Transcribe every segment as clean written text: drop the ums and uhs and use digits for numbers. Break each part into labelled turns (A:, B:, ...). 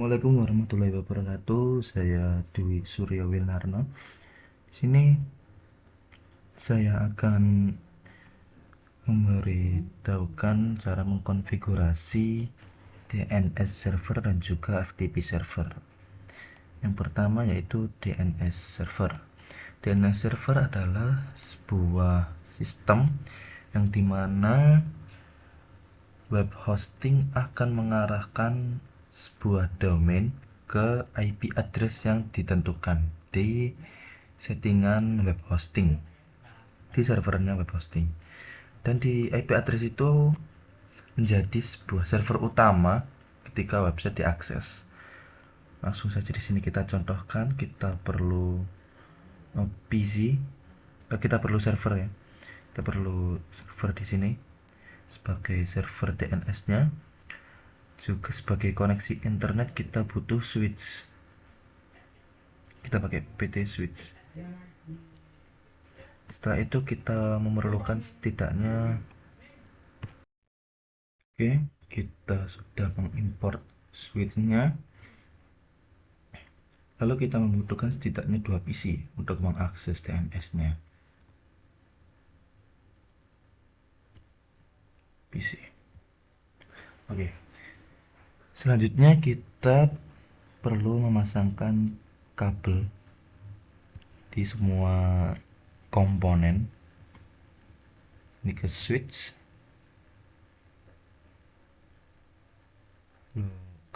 A: Assalamualaikum warahmatullahi wabarakatuh. Saya Dwi Surya Winarno. Di sini saya akan memberitahukan cara mengkonfigurasi DNS server dan juga FTP server. Yang pertama yaitu DNS server. DNS server adalah sebuah sistem yang dimana web hosting akan mengarahkan sebuah domain ke IP address yang ditentukan di settingan web hosting, di servernya web hosting. Dan di IP address itu menjadi sebuah server utama ketika website diakses. Langsung saja di sini kita contohkan, kita perlu PC, kita perlu server ya. Kita perlu server di sini sebagai server DNS-nya. Juga sebagai koneksi internet kita butuh switch. Kita pakai PT switch. Setelah itu kita memerlukan setidaknya, oke, kita sudah mengimport switchnya. Lalu kita membutuhkan setidaknya 2 PC untuk mengakses DNS-nya. PC. Oke. Selanjutnya kita perlu memasangkan kabel di semua komponen. Ini ke switch,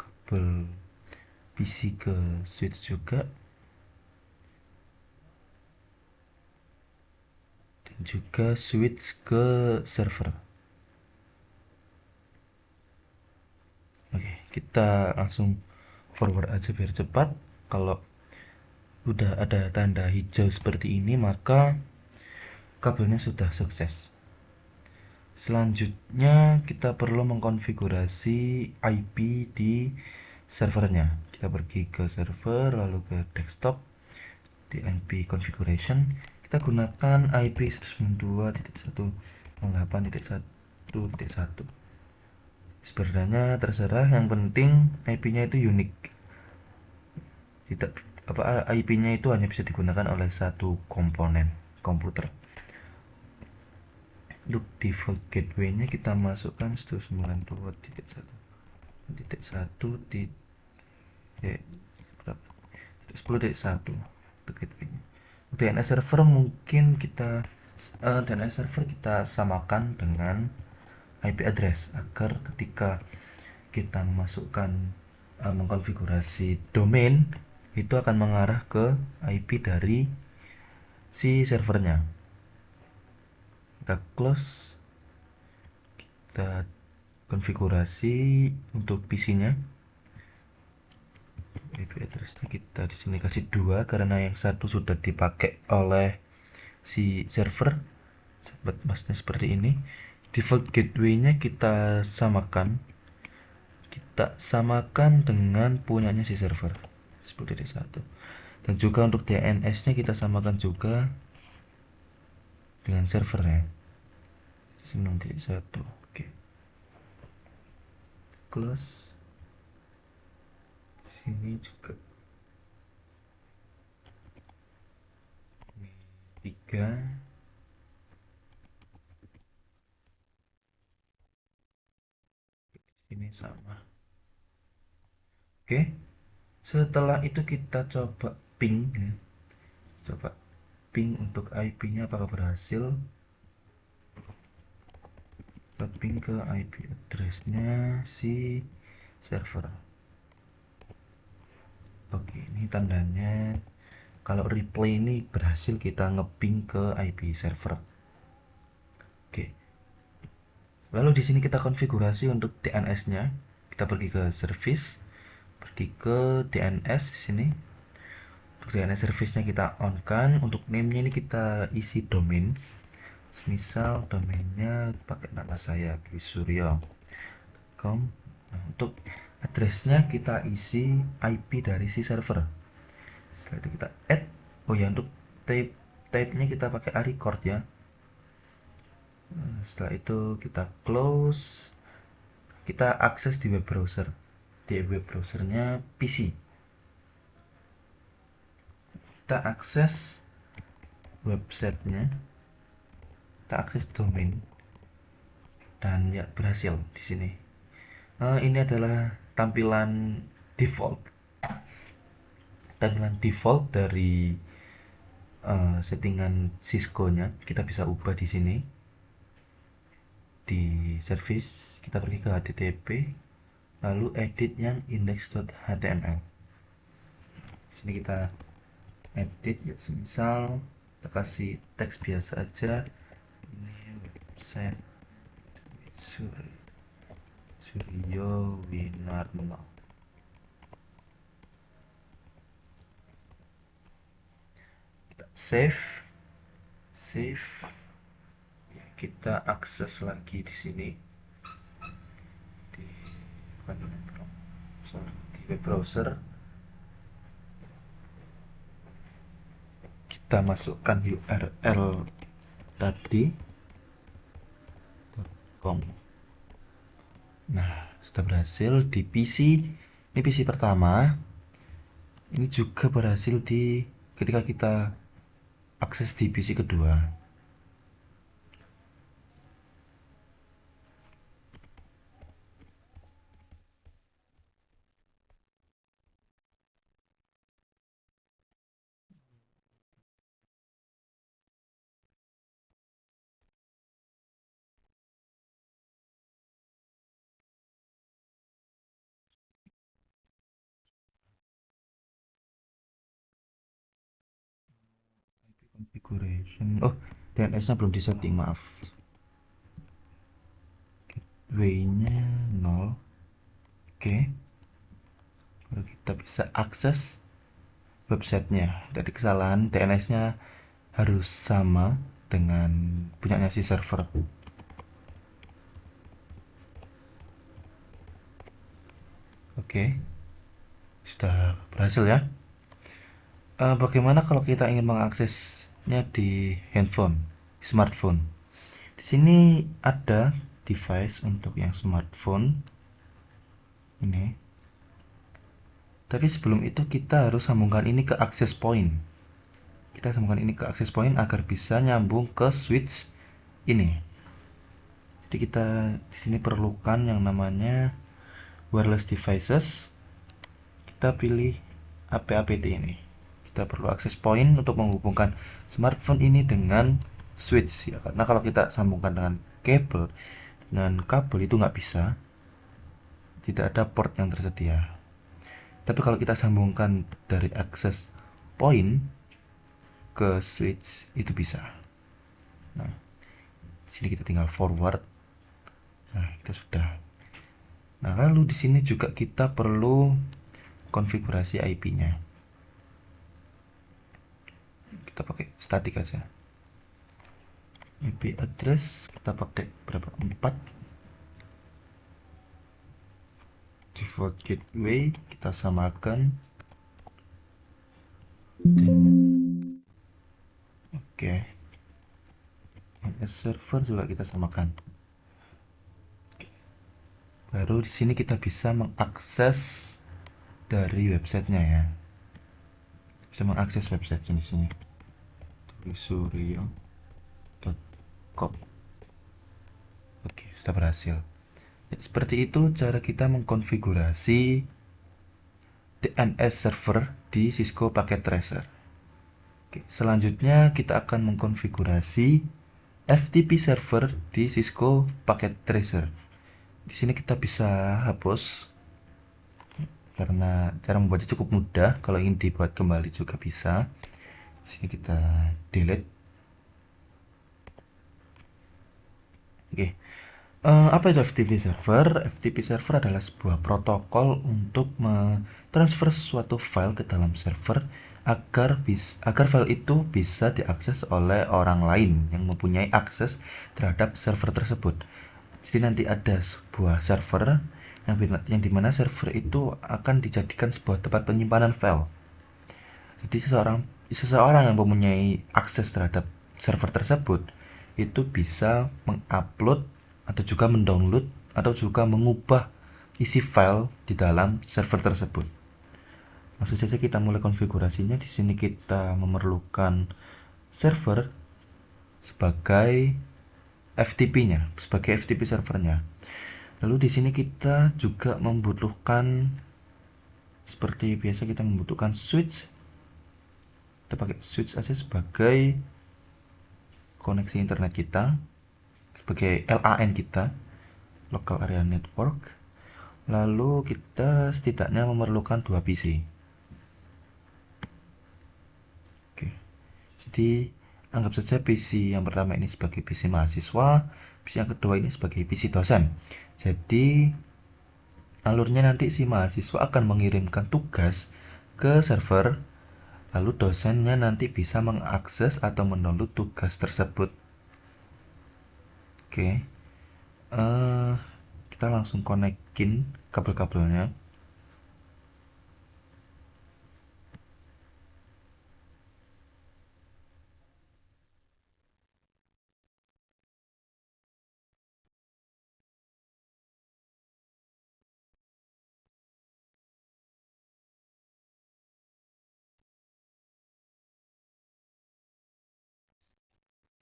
A: kabel PC ke switch juga, dan juga switch ke server. Oke, kita langsung forward aja biar cepat. Kalau udah ada tanda hijau seperti ini, maka kabelnya sudah sukses. Selanjutnya kita perlu mengkonfigurasi IP di servernya. Kita pergi ke server, lalu ke desktop, DNP configuration. Kita gunakan IP 192.168.1.1. Sebenarnya terserah, yang penting IP-nya itu unik. Tidak IP-nya itu hanya bisa digunakan oleh satu komponen komputer. Untuk default gateway-nya kita masukkan 192.1.10.1 untuk gateway-nya. DNS server mungkin kita DNS server kita samakan dengan IP address agar ketika kita memasukkan mengkonfigurasi domain itu akan mengarah ke IP dari si servernya. Kita close, kita konfigurasi untuk PC-nya. IP address-nya kita di sini kasih 2 karena yang satu sudah dipakai oleh si server. Sahabat masnya seperti ini. Default gateway-nya kita samakan dengan punyanya si server, seperti D1. Dan juga untuk DNS-nya kita samakan juga dengan servernya, 6.1. Oke, close. Sini juga ini 3. Ini sama. Oke, setelah itu kita coba ping ya. Coba ping untuk IP-nya apakah berhasil. Kita ping ke IP address-nya si server. Oke, ini tandanya kalau replay ini berhasil kita ngeping ke IP server. Oke. Lalu di sini kita konfigurasi untuk DNS-nya. Kita pergi ke service, pergi ke DNS di sini. Untuk DNS service-nya kita on-kan. Untuk name-nya ini kita isi domain. Misal domainnya pakai nama saya dwisuryo.com. Nah, untuk address-nya kita isi IP dari si server. Setelah itu kita add. Oh ya, untuk type-nya kita pakai record ya. Setelah itu kita close, kita akses di web browser. di web browsernya PC. Kita akses websitenya, kita akses domain, dan ya berhasil di sini. Ini adalah tampilan default dari settingan Cisco-nya. Kita bisa ubah di sini di service. Kita pergi ke HTTP, lalu edit yang index.html. Sini kita edit ya, semisal kita kasih teks biasa aja, ini website Suryo Winarno. Kita save ya, kita akses lagi di sini di web browser. Kita masukkan URL tadi .com. Nah, sudah berhasil di PC. Ini PC pertama. Ini juga berhasil di ketika kita akses di PC kedua. Configuration. Oh, DNS-nya belum disetting, maaf. Gateway-nya 0. Oke. Baru kita bisa akses websitenya. Tadi kesalahan, DNS-nya harus sama dengan punyanya si server. Oke. Sudah berhasil ya. Bagaimana kalau kita ingin mengaksesnya di smartphone? Di sini ada device untuk yang smartphone ini. Tapi sebelum itu kita harus sambungkan ini ke access point. Kita sambungkan ini ke access point agar bisa nyambung ke switch ini. Jadi kita di sini perlukan yang namanya wireless devices. Kita pilih APAPT ini. Kita perlu access point untuk menghubungkan smartphone ini dengan switch ya, karena kalau kita sambungkan dengan kabel itu nggak bisa, tidak ada port yang tersedia. Tapi kalau kita sambungkan dari access point ke switch itu bisa. Nah, di sini kita tinggal forward. Nah, kita sudah. Nah, lalu di sini juga kita perlu konfigurasi IP-nya. Kita pakai static aja. IP address kita pakai berapa? 4. Default gateway kita samakan. Oke. DNS server juga kita samakan. Baru di sini kita bisa mengakses dari websitenya ya. Bisa mengakses website di sini. suryo.com. Oke, sudah berhasil. Ya, seperti itu cara kita mengkonfigurasi DNS server di Cisco Packet Tracer. Oke, selanjutnya kita akan mengkonfigurasi FTP server di Cisco Packet Tracer. Di sini kita bisa hapus karena cara membuatnya cukup mudah. Kalau ingin dibuat kembali juga bisa. Di sini kita delete. Oke. Apa itu FTP server? FTP server adalah sebuah protokol untuk mentransfer suatu file ke dalam server agar file itu bisa diakses oleh orang lain yang mempunyai akses terhadap server tersebut. Jadi nanti ada sebuah server yang dimana server itu akan dijadikan sebuah tempat penyimpanan file. Jadi seseorang yang mempunyai akses terhadap server tersebut itu bisa mengupload atau juga mendownload atau juga mengubah isi file di dalam server tersebut. Langsung saja kita mulai konfigurasinya. Di sini kita memerlukan server sebagai FTP-nya, sebagai FTP servernya. Lalu di sini kita juga membutuhkan, seperti biasa kita membutuhkan switch. Kita pakai switch aja sebagai koneksi internet kita, sebagai LAN kita, local area network. Lalu kita setidaknya memerlukan 2 PC. Oke. Jadi anggap saja PC yang pertama ini sebagai PC mahasiswa, PC yang kedua ini sebagai PC dosen. Jadi alurnya nanti si mahasiswa akan mengirimkan tugas ke server, lalu dosennya nanti bisa mengakses atau mendownload tugas tersebut. Oke, kita langsung konekin kabel-kabelnya.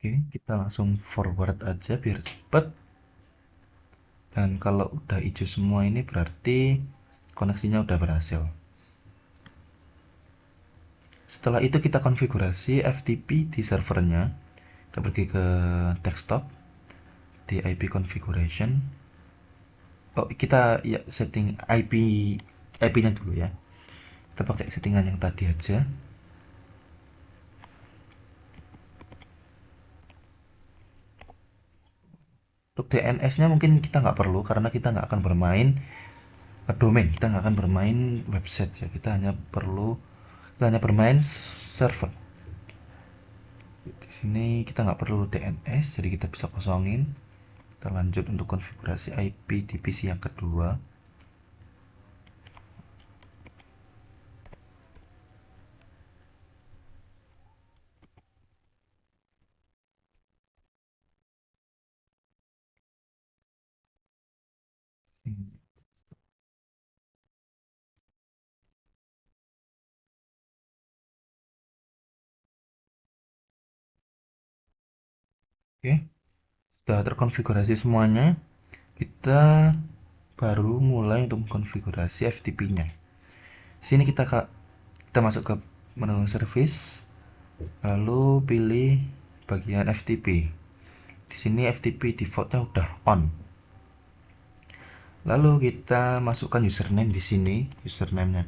A: Oke, kita langsung forward aja biar cepet. Dan kalau udah hijau semua ini berarti koneksinya udah berhasil. Setelah itu kita konfigurasi FTP di servernya. Kita pergi ke desktop, di IP configuration. Oh, kita ya setting IP-nya dulu ya. Kita pakai settingan yang tadi aja. Untuk DNS-nya mungkin kita nggak perlu karena kita nggak akan bermain domain, kita nggak akan bermain website ya. Kita hanya bermain server. Di sini kita nggak perlu DNS, jadi kita bisa kosongin. Kita lanjut untuk konfigurasi IP di PC yang kedua. Oke, sudah terkonfigurasi semuanya. Kita baru mulai untuk mengkonfigurasi FTP-nya. Sini kita masuk ke menu service, lalu pilih bagian FTP. Di sini FTP defaultnya udah on. Lalu kita masukkan username di sini. Username-nya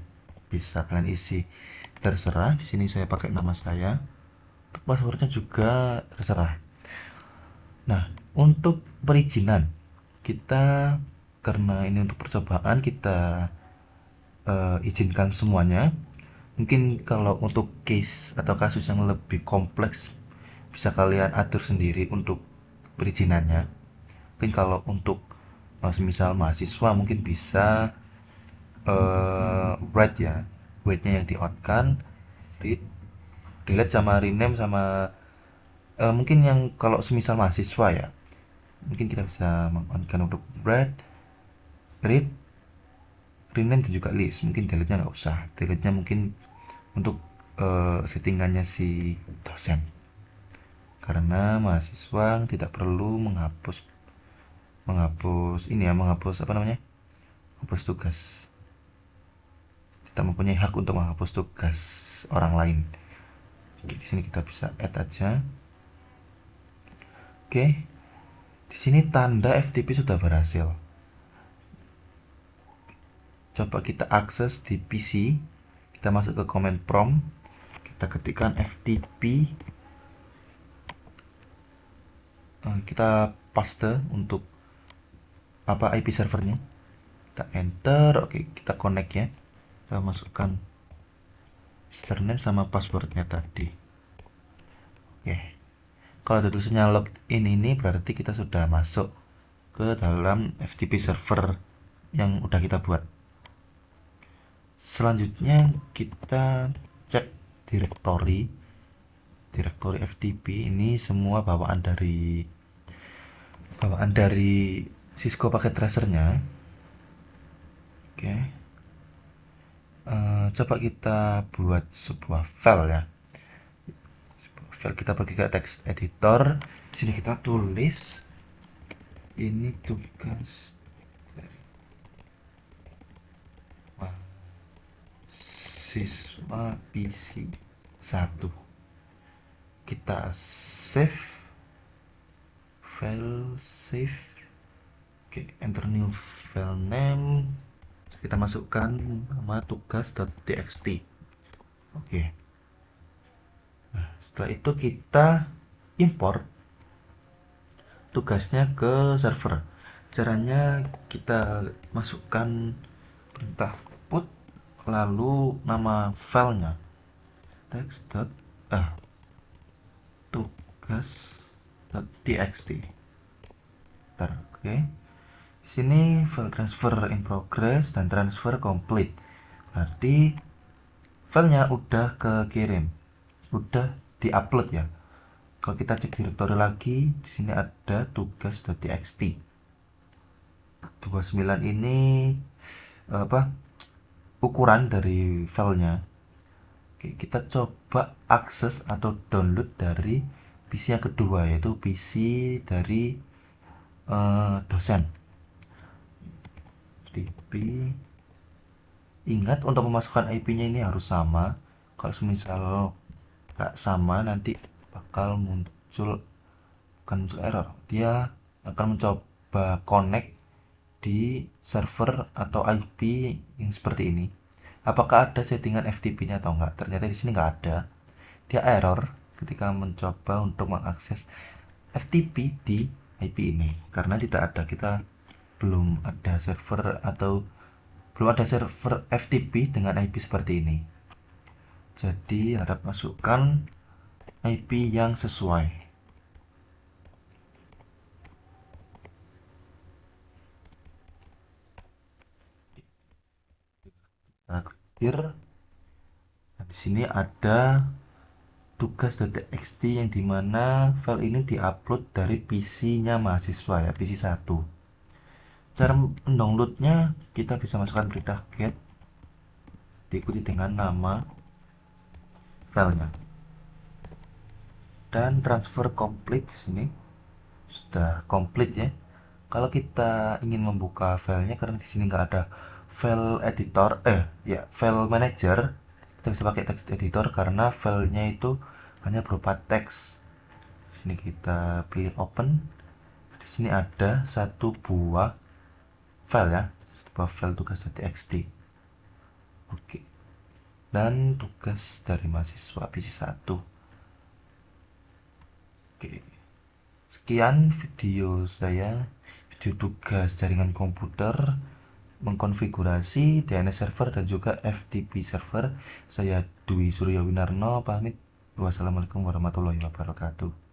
A: bisa kalian isi terserah. Di sini saya pakai nama saya. Untuk passwordnya juga terserah. Nah, untuk perizinan kita, karena ini untuk percobaan, kita izinkan semuanya. Mungkin kalau untuk case atau kasus yang lebih kompleks bisa kalian atur sendiri untuk perizinannya. Mungkin kalau untuk semisal mahasiswa mungkin bisa write ya, write-nya yang di on kan, read, delete sama rename sama mungkin yang kalau semisal mahasiswa ya, mungkin kita bisa meng-on-kan untuk write, read, rename dan juga list. Mungkin delete-nya nggak usah, delete-nya mungkin untuk settingannya si dosen, karena mahasiswa tidak perlu menghapus ini ya, menghapus apa namanya, menghapus tugas. Kita mempunyai hak untuk menghapus tugas orang lain. Oke, di sini kita bisa add aja. Oke, di sini tanda FTP sudah berhasil. Coba kita akses di PC. Kita masuk ke command prompt. Kita ketikkan FTP. Kita paste untuk apa IP servernya. Kita enter. Oke, kita connect ya. Kita masukkan username sama passwordnya tadi. Oke, kalau ada tulisannya login ini berarti kita sudah masuk ke dalam FTP server yang udah kita buat. Selanjutnya kita cek direktori FTP. Ini semua bawaan dari Cisco Packet Tracernya. Oke. Coba kita buat sebuah file ya. File, kita pergi ke text editor. Di sini kita tulis ini tugas dari mahasiswa PC 1. Kita save file, save. Oke, enter new file name. Kita masukkan nama tugas.txt. Oke. Nah, setelah itu kita import tugasnya ke server. Caranya kita masukkan perintah put lalu nama filenya tugas.txt. Oke. Di sini file transfer in progress dan transfer complete. Berarti filenya udah kekirim, udah diupload ya. Kalau kita cek direktori lagi, di sini ada tugas.txt 29 ini ukuran dari filenya. Oke, kita coba akses atau download dari PC yang kedua, yaitu PC dari dosen. FTP. Ingat, untuk memasukkan IP-nya ini harus sama. Kalau misal nggak sama, nanti bakal bukan muncul error. Dia akan mencoba connect di server atau IP yang seperti ini. Apakah ada settingan FTP-nya atau enggak? Ternyata di sini nggak ada. Dia error ketika mencoba untuk mengakses FTP di IP ini karena tidak ada, kita belum ada server FTP dengan IP seperti ini. Jadi harap masukkan IP yang sesuai. Terakhir, nah, di sini ada tugas.txt yang dimana file ini diupload dari PC-nya mahasiswa ya, PC 1. Cara mendownloadnya, kita bisa masukkan perintah get diikuti dengan nama filenya dan transfer complete. Di sini sudah complete ya. Kalau kita ingin membuka filenya, karena di sini nggak ada file editor, file manager, kita bisa pakai text editor karena filenya itu hanya berupa teks. Di sini kita pilih open. Di sini ada satu buah file ya, sebuah file tugas.txt. Oke. Dan tugas dari mahasiswa PC 1. Oke. Sekian video saya, video tugas jaringan komputer mengkonfigurasi DNS server dan juga FTP server. Saya Dwi Surya Winarno pamit. Wassalamualaikum warahmatullahi wabarakatuh.